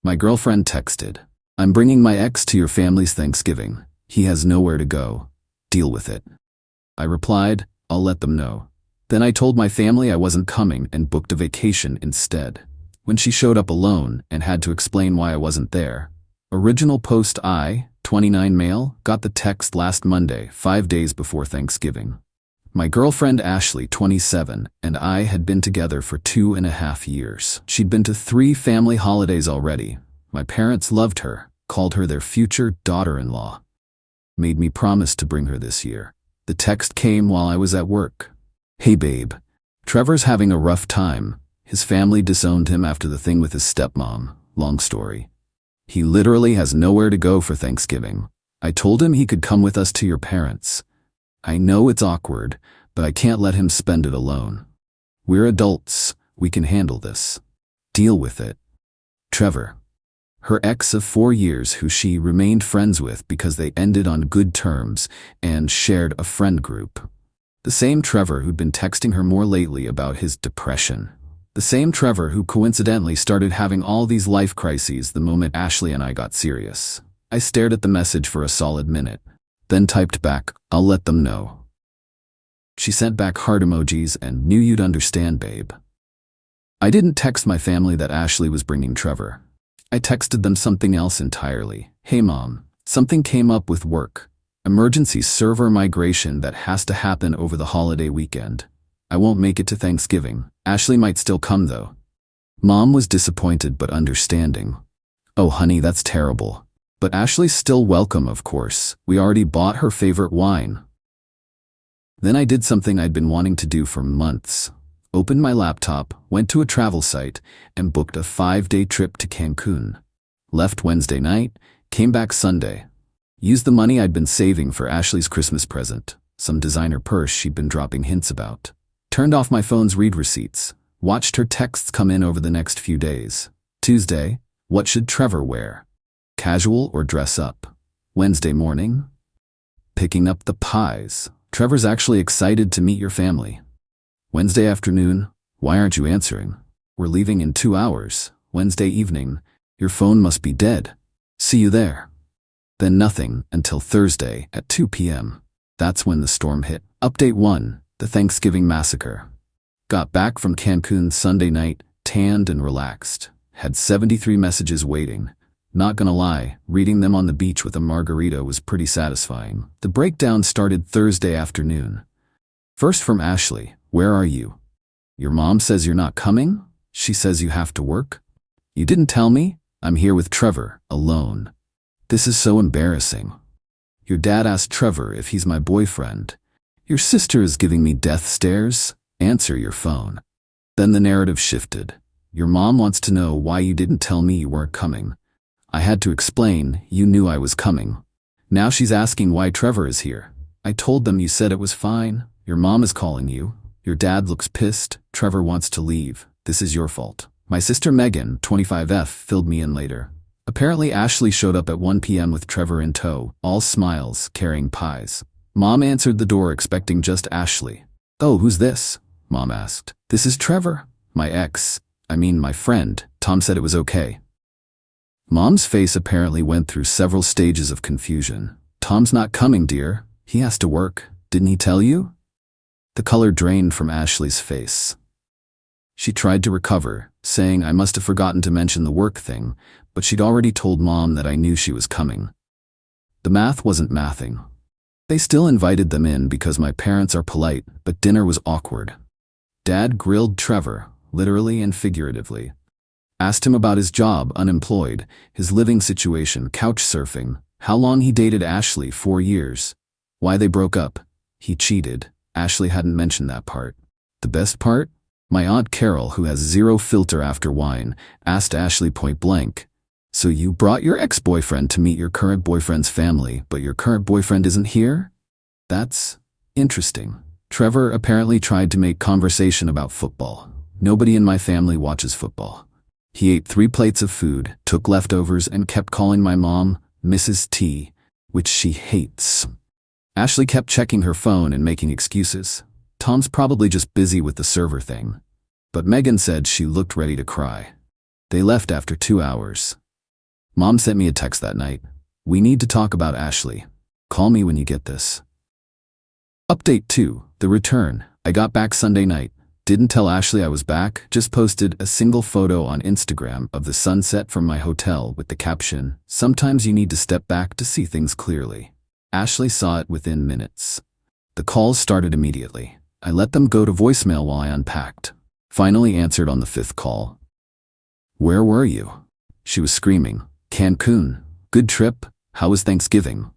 My girlfriend texted, "I'm bringing my ex to your family's Thanksgiving. He has nowhere to go. Deal with it." I replied, "I'll let them know." Then I told my family I wasn't coming and booked a vacation instead. When she showed up alone and had to explain why I wasn't there. Original post: I, 29 male, got the text last Monday, 5 days before Thanksgiving. My girlfriend Ashley, 27, and I had been together for 2.5 years. She'd been to 3 family holidays already. My parents loved her, called her their future daughter-in-law. Made me promise to bring her this year. The text came while I was at work. "Hey babe, Trevor's having a rough time. His family disowned him after the thing with his stepmom. Long story. He literally has nowhere to go for Thanksgiving. I told him he could come with us to your parents. I know it's awkward, but I can't let him spend it alone. We're adults. We can handle this. Deal with it. Trevor." Her ex of 4 years who she remained friends with because they ended on good terms and shared a friend group. The same Trevor who'd been texting her more lately about his depression. The same Trevor who coincidentally started having all these life crises the moment Ashley and I got serious. I stared at the message for a solid minute, then typed back, "I'll let them know." She sent back heart emojis and "Knew you'd understand, babe." I didn't text my family that Ashley was bringing Trevor. I texted them something else entirely. "Hey mom, something came up with work. Emergency server migration that has to happen over the holiday weekend. I won't make it to Thanksgiving. Ashley might still come though." Mom was disappointed but understanding. "Oh honey, that's terrible. But Ashley's still welcome, of course. We already bought her favorite wine." Then I did something I'd been wanting to do for months. Opened my laptop, went to a travel site, and booked a 5-day trip to Cancun. Left Wednesday night, came back Sunday. Used the money I'd been saving for Ashley's Christmas present, some designer purse she'd been dropping hints about. Turned off my phone's read receipts. Watched her texts come in over the next few days. Tuesday, what should Trevor wear? Casual or dress up? Wednesday morning, picking up the pies. Trevor's actually excited to meet your family. Wednesday afternoon, why aren't you answering? We're leaving in 2 hours. Wednesday evening, your phone must be dead. See you there. Then nothing until Thursday at 2 p.m. That's when the storm hit. Update 1, the Thanksgiving massacre. Got back from Cancun Sunday night, tanned and relaxed. Had 73 messages waiting. Not gonna lie, reading them on the beach with a margarita was pretty satisfying. The breakdown started Thursday afternoon. First from Ashley, "Where are you? Your mom says you're not coming? She says you have to work? You didn't tell me? I'm here with Trevor, alone. This is so embarrassing. Your dad asked Trevor if he's my boyfriend. Your sister is giving me death stares. Answer your phone." Then the narrative shifted. "Your mom wants to know why you didn't tell me you weren't coming. I had to explain, you knew I was coming. Now she's asking why Trevor is here. I told them you said it was fine. Your mom is calling you. Your dad looks pissed. Trevor wants to leave. This is your fault. My sister Megan, 25F, filled me in later. Apparently Ashley showed up at 1 p.m. with Trevor in tow, all smiles, carrying pies. Mom answered the door expecting just Ashley. "Oh, who's this?" Mom asked. "This is Trevor. My friend. Tom said it was okay." Mom's face apparently went through several stages of confusion. "Tom's not coming, dear. He has to work. Didn't he tell you?" The color drained from Ashley's face. She tried to recover, saying I must have forgotten to mention the work thing, but she'd already told Mom that I knew she was coming. The math wasn't mathing. They still invited them in because my parents are polite, but dinner was awkward. Dad grilled Trevor, literally and figuratively. Asked him about his job, unemployed, his living situation, couch surfing, how long he dated Ashley, 4 years, why they broke up. He cheated. Ashley hadn't mentioned that part. The best part? My Aunt Carol, who has zero filter after wine, asked Ashley point blank, "So you brought your ex-boyfriend to meet your current boyfriend's family, but your current boyfriend isn't here? That's interesting." Trevor apparently tried to make conversation about football. Nobody in my family watches football. He ate 3 plates of food, took leftovers, and kept calling my mom Mrs. T, which she hates. Ashley kept checking her phone and making excuses. Tom's probably just busy with the server thing. But Megan said she looked ready to cry. They left after 2 hours. Mom sent me a text that night. We need to talk about Ashley. Call me when you get this. Update 2. The return. I got back Sunday night. Didn't tell Ashley I was back, just posted a single photo on Instagram of the sunset from my hotel with the caption, "Sometimes you need to step back to see things clearly." Ashley saw it within minutes. The calls started immediately. I let them go to voicemail while I unpacked. Finally answered on the 5th call. "Where were you?" She was screaming. "Cancun. Good trip. How was Thanksgiving?"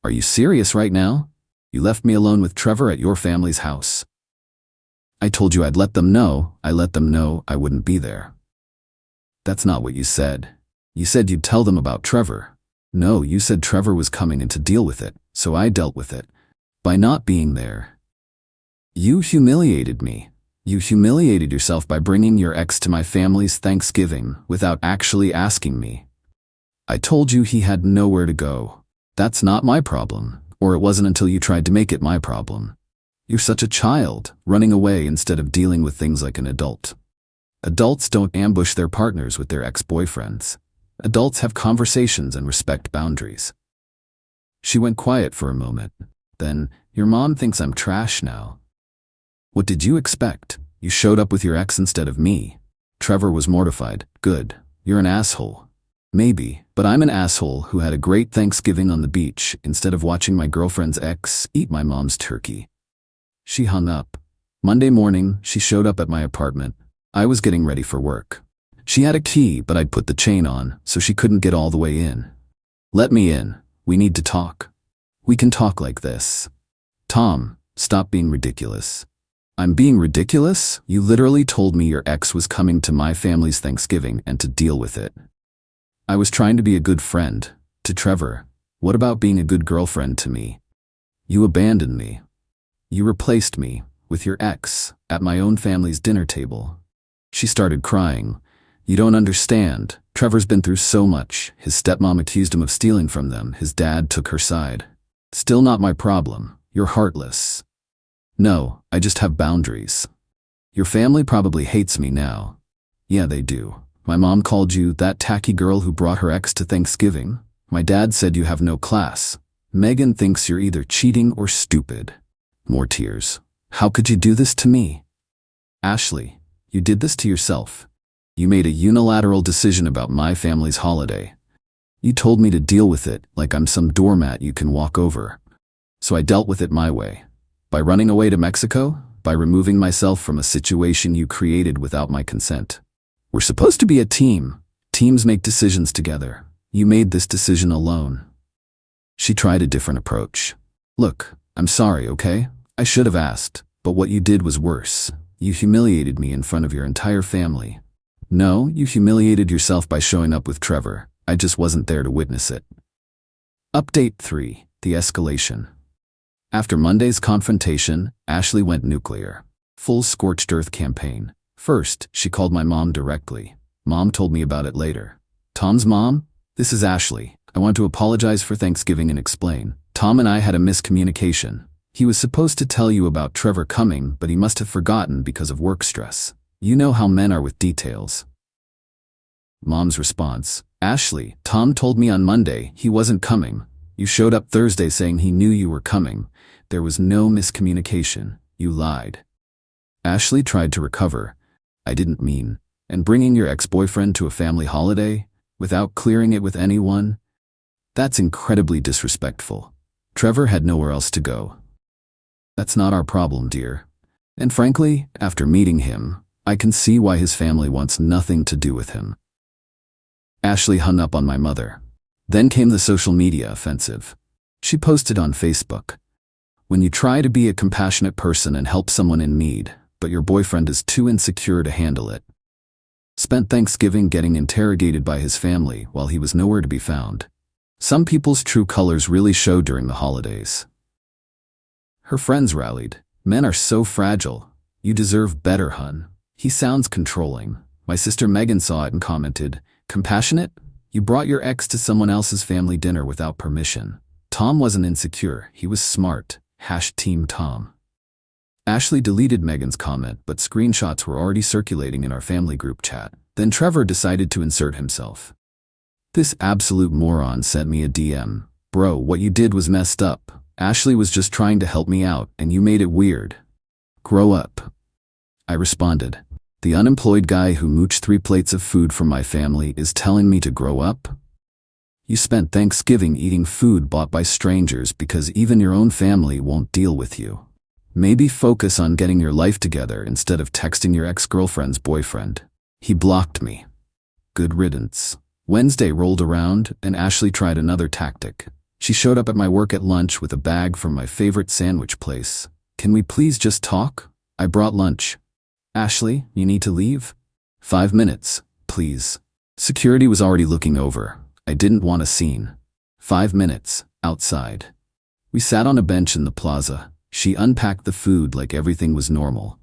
"Are you serious right now? You left me alone with Trevor at your family's house." "I told you I'd let them know. I let them know I wouldn't be there." "That's not what you said. You said you'd tell them about Trevor." "No, you said Trevor was coming and to deal with it, so I dealt with it. By not being there." "You humiliated me. You humiliated yourself by bringing your ex to my family's Thanksgiving without actually asking me." "I told you he had nowhere to go. That's not my problem, or it wasn't until you tried to make it my problem. You're such a child, running away instead of dealing with things like an adult. Adults don't ambush their partners with their ex-boyfriends. Adults have conversations and respect boundaries." She went quiet for a moment. Then, "Your mom thinks I'm trash now." "What did you expect? You showed up with your ex instead of me." Trevor was mortified. "Good. You're an asshole." "Maybe, but I'm an asshole who had a great Thanksgiving on the beach instead of watching my girlfriend's ex eat my mom's turkey." She hung up. Monday morning, she showed up at my apartment. I was getting ready for work. She had a key, but I'd put the chain on, so she couldn't get all the way in. "Let me in. We need to talk. We can talk like this." "Tom, stop being ridiculous." "I'm being ridiculous? You literally told me your ex was coming to my family's Thanksgiving and to deal with it." "I was trying to be a good friend. To Trevor. What about being a good girlfriend to me?" "You abandoned me. You replaced me with your ex at my own family's dinner table." She started crying. "You don't understand. Trevor's been through so much. His stepmom accused him of stealing from them. His dad took her side. Still not my problem. You're heartless." "No, I just have boundaries. Your family probably hates me now." "Yeah, they do. My mom called you that tacky girl who brought her ex to Thanksgiving. My dad said you have no class. Megan thinks you're either cheating or stupid." More tears. "How could you do this to me?" "Ashley, you did this to yourself. You made a unilateral decision about my family's holiday. You told me to deal with it like I'm some doormat you can walk over. So I dealt with it my way. By running away to Mexico, by removing myself from a situation you created without my consent. We're supposed to be a team. Teams make decisions together. You made this decision alone." She tried a different approach. "Look, I'm sorry, okay? I should have asked, but what you did was worse. You humiliated me in front of your entire family." "No, you humiliated yourself by showing up with Trevor. I just wasn't there to witness it." Update 3. The escalation. After Monday's confrontation, Ashley went nuclear. Full scorched earth campaign. First, she called my mom directly. Mom told me about it later. "Tom's mom? This is Ashley. I want to apologize for Thanksgiving and explain. Tom and I had a miscommunication. He was supposed to tell you about Trevor coming, but he must have forgotten because of work stress. You know how men are with details." Mom's response. "Ashley, Tom told me on Monday he wasn't coming. You showed up Thursday saying he knew you were coming. There was no miscommunication. You lied." Ashley tried to recover. "I didn't mean. And bringing your ex-boyfriend to a family holiday without clearing it with anyone? That's incredibly disrespectful. Trevor had nowhere else to go." "That's not our problem, dear. And frankly, after meeting him, I can see why his family wants nothing to do with him." Ashley hung up on my mother. Then came the social media offensive. She posted on Facebook. "When you try to be a compassionate person and help someone in need, but your boyfriend is too insecure to handle it. Spent Thanksgiving getting interrogated by his family while he was nowhere to be found. Some people's true colors really show during the holidays." Her friends rallied. "Men are so fragile. You deserve better, hun. He sounds controlling." My sister Megan saw it and commented, "Compassionate? You brought your ex to someone else's family dinner without permission. Tom wasn't insecure. He was smart. #Team Tom." Ashley deleted Megan's comment, but screenshots were already circulating in our family group chat. Then Trevor decided to insert himself. This absolute moron sent me a DM. Bro, what you did was messed up. Ashley was just trying to help me out, and you made it weird. Grow up. I responded. The unemployed guy who mooched 3 plates of food from my family is telling me to grow up? You spent Thanksgiving eating food bought by strangers because even your own family won't deal with you. Maybe focus on getting your life together instead of texting your ex-girlfriend's boyfriend. He blocked me. Good riddance. Wednesday rolled around, and Ashley tried another tactic. She showed up at my work at lunch with a bag from my favorite sandwich place. Can we please just talk? I brought lunch. Ashley, you need to leave? 5 minutes, please. Security was already looking over. I didn't want a scene. 5 minutes, outside. We sat on a bench in the plaza. She unpacked the food like everything was normal.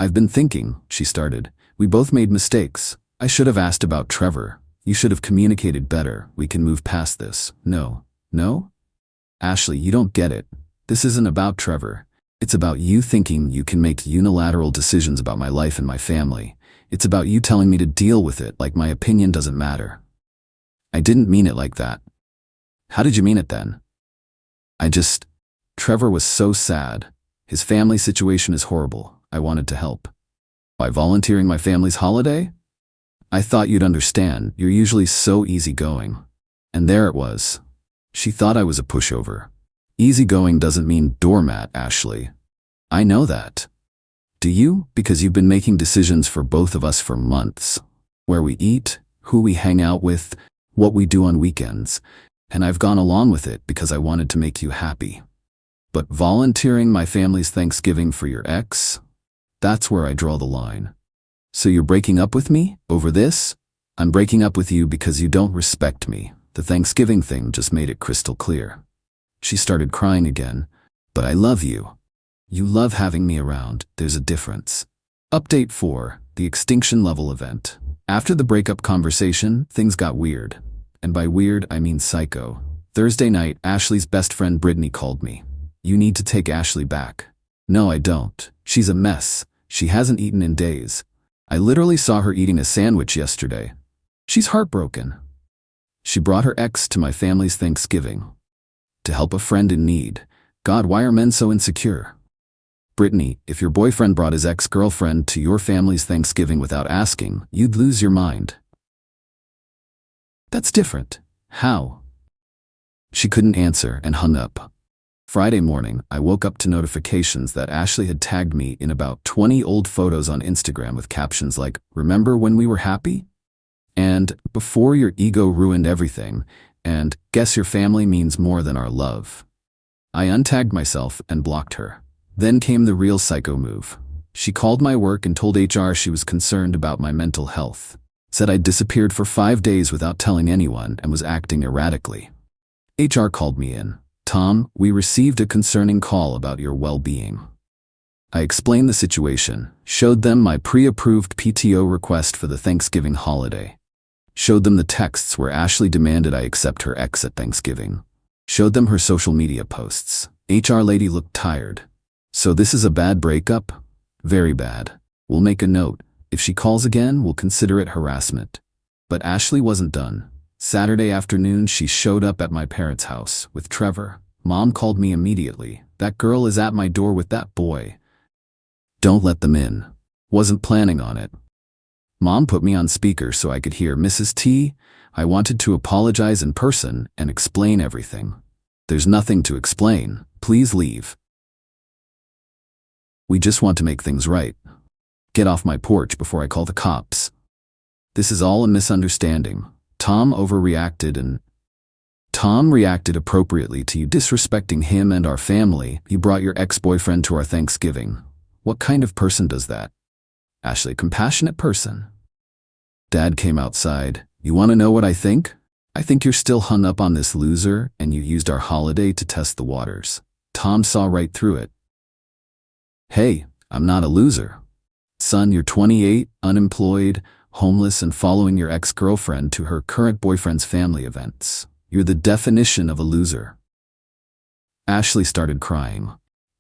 I've been thinking, she started. We both made mistakes. I should have asked about Trevor. You should have communicated better. We can move past this. No? Ashley, you don't get it. This isn't about Trevor. It's about you thinking you can make unilateral decisions about my life and my family. It's about you telling me to deal with it like my opinion doesn't matter. I didn't mean it like that. How did you mean it then? Trevor was so sad. His family situation is horrible. I wanted to help. By volunteering my family's holiday? I thought you'd understand. You're usually so easygoing. And there it was. She thought I was a pushover. Easygoing doesn't mean doormat, Ashley. I know that. Do you? Because you've been making decisions for both of us for months. Where we eat, who we hang out with, what we do on weekends. And I've gone along with it because I wanted to make you happy. But volunteering my family's Thanksgiving for your ex? That's where I draw the line. So you're breaking up with me over this? I'm breaking up with you because you don't respect me. The Thanksgiving thing just made it crystal clear. She started crying again. But I love you. You love having me around. There's a difference. Update 4, the extinction level event. After the breakup conversation, things got weird. And by weird, I mean psycho. Thursday night, Ashley's best friend Brittany called me. You need to take Ashley back. No, I don't. She's a mess. She hasn't eaten in days. I literally saw her eating a sandwich yesterday. She's heartbroken. She brought her ex to my family's Thanksgiving. To help a friend in need. God, why are men so insecure? Brittany, if your boyfriend brought his ex-girlfriend to your family's Thanksgiving without asking, you'd lose your mind. That's different. How? She couldn't answer and hung up. Friday morning, I woke up to notifications that Ashley had tagged me in about 20 old photos on Instagram with captions like, "Remember when we were happy?" And "Before your ego ruined everything," and "Guess your family means more than our love." I untagged myself and blocked her. Then came the real psycho move. She called my work and told HR she was concerned about my mental health. Said I'd disappeared for 5 days without telling anyone and was acting erratically. HR called me in. "Tom, we received a concerning call about your well-being." I explained the situation, showed them my pre-approved PTO request for the Thanksgiving holiday. Showed them the texts where Ashley demanded I accept her ex at Thanksgiving. Showed them her social media posts. HR lady looked tired. "So this is a bad breakup?" "Very bad. We'll make a note. If she calls again, we'll consider it harassment." But Ashley wasn't done. Saturday afternoon, she showed up at my parents' house with Trevor. Mom called me immediately. "That girl is at my door with that boy. Don't let them in." Wasn't planning on it. Mom put me on speaker so I could hear Mrs. T. I wanted to apologize in person and explain everything. "There's nothing to explain. Please leave. We just want to make things right. Get off my porch before I call the cops. This is all a misunderstanding. Tom overreacted and Tom reacted appropriately to you disrespecting him and our family. You brought your ex-boyfriend to our Thanksgiving. What kind of person does that?" "Ashley, compassionate person." Dad came outside. "You want to know what I think? I think you're still hung up on this loser and you used our holiday to test the waters." Tom saw right through it. "Hey, I'm not a loser. Son, you're 28, unemployed, homeless, and following your ex-girlfriend to her current boyfriend's family events. You're the definition of a loser." Ashley started crying.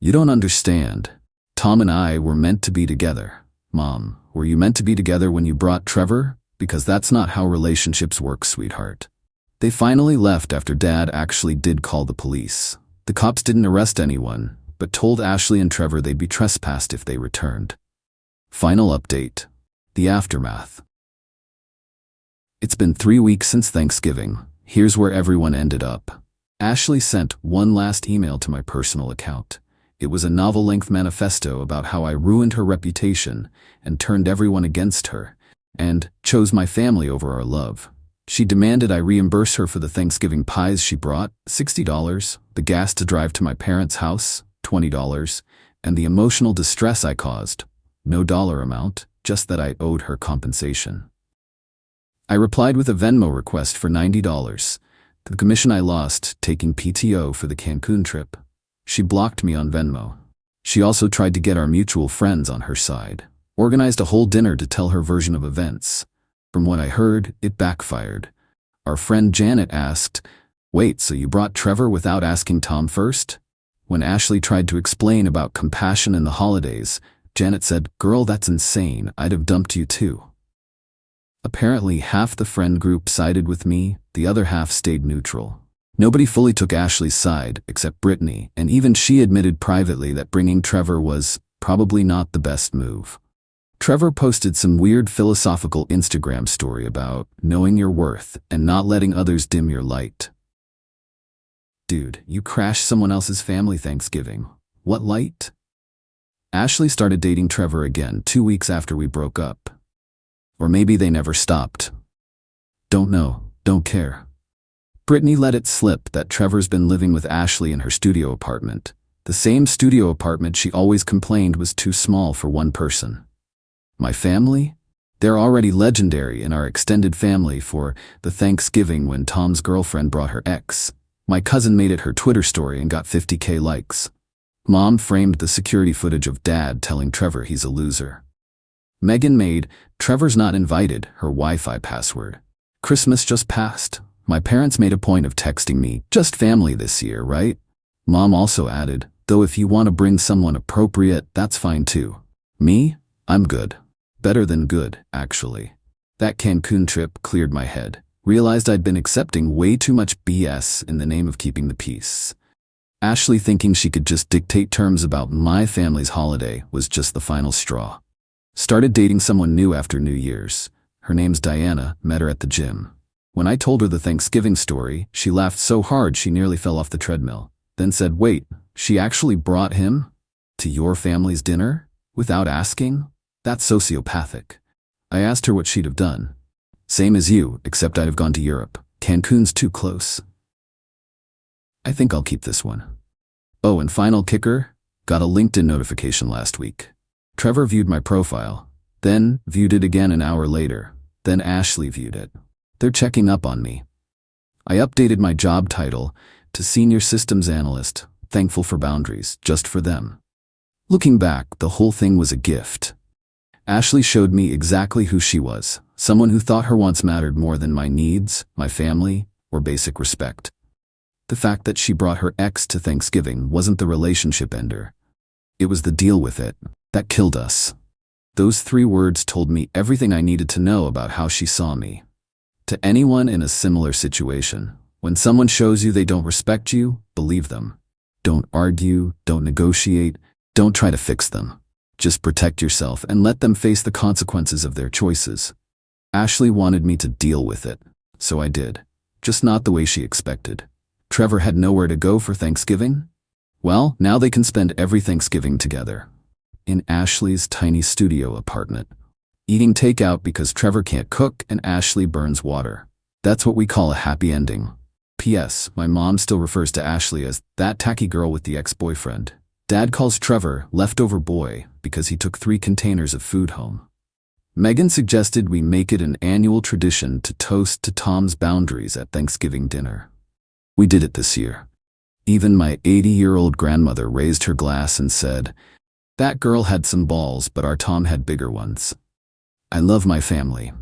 "You don't understand. Tom and I were meant to be together." "Mom, were you meant to be together when you brought Trevor? because that's not how relationships work, sweetheart. They finally left after Dad actually did call the police. The cops didn't arrest anyone, but told Ashley and Trevor they'd be trespassed if they returned. Final update. The aftermath. It's been 3 weeks since Thanksgiving. Here's where everyone ended up. Ashley sent one last email to my personal account. It was a novel-length manifesto about how I ruined her reputation and turned everyone against her, and chose my family over our love. She demanded I reimburse her for the Thanksgiving pies she brought, $60, the gas to drive to my parents' house, $20, and the emotional distress I caused. No dollar amount, just that I owed her compensation. I replied with a Venmo request for $90, the commission I lost taking PTO for the Cancun trip. She blocked me on Venmo. She also tried to get our mutual friends on her side, organized a whole dinner to tell her version of events. From what I heard, it backfired. Our friend Janet asked, "Wait, so you brought Trevor without asking Tom first?" When Ashley tried to explain about compassion in the holidays, Janet said, "Girl, that's insane. I'd have dumped you too." Apparently, half the friend group sided with me, the other half stayed neutral. Nobody fully took Ashley's side, except Brittany, and even she admitted privately that bringing Trevor was probably not the best move. Trevor posted some weird philosophical Instagram story about knowing your worth and not letting others dim your light. Dude, you crashed someone else's family Thanksgiving. What light? Ashley started dating Trevor again 2 weeks after we broke up. Or maybe they never stopped. Don't know, don't care. Brittany let it slip that Trevor's been living with Ashley in her studio apartment, the same studio apartment she always complained was too small for one person. My family? They're already legendary in our extended family for the Thanksgiving when Tom's girlfriend brought her ex. My cousin made it her Twitter story and got 50K likes. Mom framed the security footage of Dad telling Trevor he's a loser. Megan made "Trevor's not invited" her Wi-Fi password. Christmas just passed. My parents made a point of texting me, "Just family this year, right?" Mom also added, "Though if you want to bring someone appropriate, that's fine too." Me? I'm good. Better than good, actually. That Cancun trip cleared my head. Realized I'd been accepting way too much BS in the name of keeping the peace. Ashley thinking she could just dictate terms about my family's holiday was just the final straw. Started dating someone new after New Year's. Her name's Diana, met her at the gym. When I told her the Thanksgiving story, she laughed so hard she nearly fell off the treadmill. Then said, "Wait, she actually brought him to your family's dinner? Without asking? That's sociopathic." I asked her what she'd have done. "Same as you, except I'd have gone to Europe. Cancun's too close." I think I'll keep this one. Oh, and final kicker, got a LinkedIn notification last week. Trevor viewed my profile, then viewed it again an hour later, then Ashley viewed it. They're checking up on me. I updated my job title to Senior Systems Analyst, thankful for boundaries, just for them. Looking back, the whole thing was a gift. Ashley showed me exactly who she was, someone who thought her wants mattered more than my needs, my family, or basic respect. The fact that she brought her ex to Thanksgiving wasn't the relationship ender. It was the deal with it that killed us. Those 3 words told me everything I needed to know about how she saw me. To anyone in a similar situation, when someone shows you they don't respect you, believe them. Don't argue, don't negotiate, don't try to fix them. Just protect yourself and let them face the consequences of their choices. Ashley wanted me to deal with it, so I did. Just not the way she expected. Trevor had nowhere to go for Thanksgiving? Well, now they can spend every Thanksgiving together. In Ashley's tiny studio apartment. Eating takeout because Trevor can't cook and Ashley burns water. That's what we call a happy ending. P.S. My mom still refers to Ashley as that tacky girl with the ex-boyfriend. Dad calls Trevor leftover boy because he took 3 containers of food home. Megan suggested we make it an annual tradition to toast to Tom's boundaries at Thanksgiving dinner. We did it this year. Even my 80-year-old grandmother raised her glass and said, "That girl had some balls, but our Tom had bigger ones." I love my family,